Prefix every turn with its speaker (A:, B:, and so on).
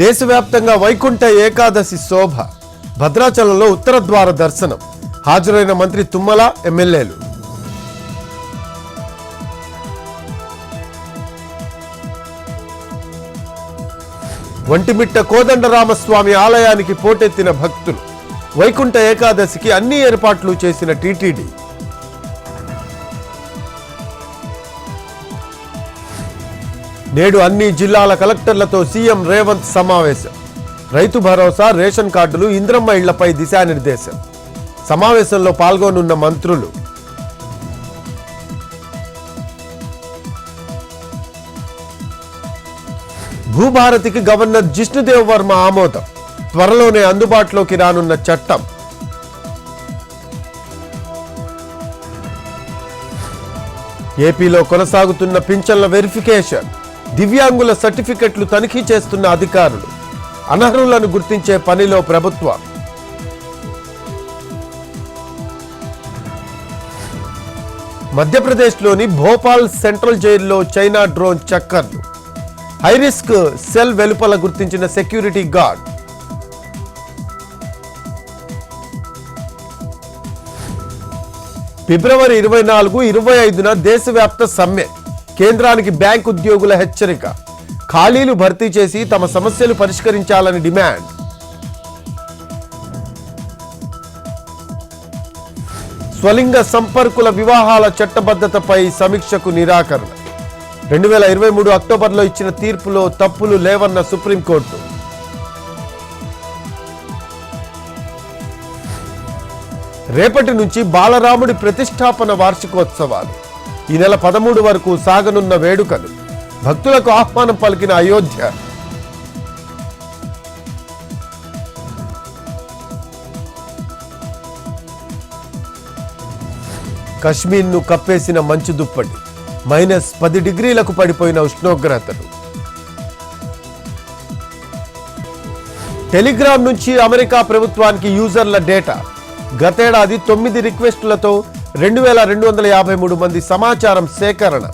A: దేశవ్యాప్తంగా వైకుంఠ ఏకాదశి శోభ. భద్రాచలంలో ఉత్తర ద్వార దర్శనం. హాజరైన మంత్రి తుమ్మల, ఎమ్మెల్యేలు. ఒంటిమిట్ట కోదండరామస్వామి ఆలయానికి పోటెత్తిన భక్తులు. వైకుంఠ ఏకాదశికి అన్ని ఏర్పాట్లు చేసిన టీటీడీ. నేడు అన్ని జిల్లాల కలెక్టర్లతో సీఎం రేవంత్ సమావేశం. రైతు భరోసా, రేషన్ కార్డులు, ఇంద్రమ్మ ఇళ్లపై దిశానిర్దేశం. సమావేశంలో పాల్గొనున్న మంత్రులు. భూభారతికి గవర్నర్ జిష్ణుదేవ్ వర్మ ఆమోదం. త్వరలోనే అందుబాటులోకి రానున్న చట్టం. ఏపీలో కొనసాగుతున్న పింఛన్ల వెరిఫికేషన్. దివ్యాంగుల సర్టిఫికెట్లు తనిఖీ చేస్తున్న అధికారులు. అనర్హులను గుర్తించే పనిలో ప్రభుత్వం. మధ్యప్రదేశ్లోని భోపాల్ సెంట్రల్ జైల్లో చైనా డ్రోన్ చక్కర్లు. హైరిస్క్ సెల్ వెలుపల గుర్తించిన సెక్యూరిటీ గార్డ్. ఫిబ్రవరి 24-25న దేశవ్యాప్త సమ్మె. కేంద్రానికి బ్యాంక్ ఉద్యోగుల హెచ్చరిక. ఖాళీలు భర్తీ చేసి తమ సమస్యలు పరిష్కరించాలని డిమాండ్. స్వలింగ సంపర్కుల వివాహాల చట్టబద్ధతపై సమీక్షకు నిరాకరణ. 2023 అక్టోబర్లో ఇచ్చిన తీర్పులో తప్పులు లేవన్న సుప్రీంకోర్టు. రేపటి నుంచి బాలరాముడి ప్రతిష్టాపన వార్షికోత్సవాలు. ఈ నెల 13 వరకు సాగనున్న వేడుకలు. భక్తులకు ఆహ్వానం పలికిన అయోధ్య. కశ్మీర్ను కప్పేసిన మంచు దుప్పటి. -10 డిగ్రీలకు పడిపోయిన ఉష్ణోగ్రతలు. టెలిగ్రామ్ నుంచి అమెరికా ప్రభుత్వానికి యూజర్ల డేటా. గతేడాది 9 రిక్వెస్టులతో 2253 మంది సమాచారం సేకరణ.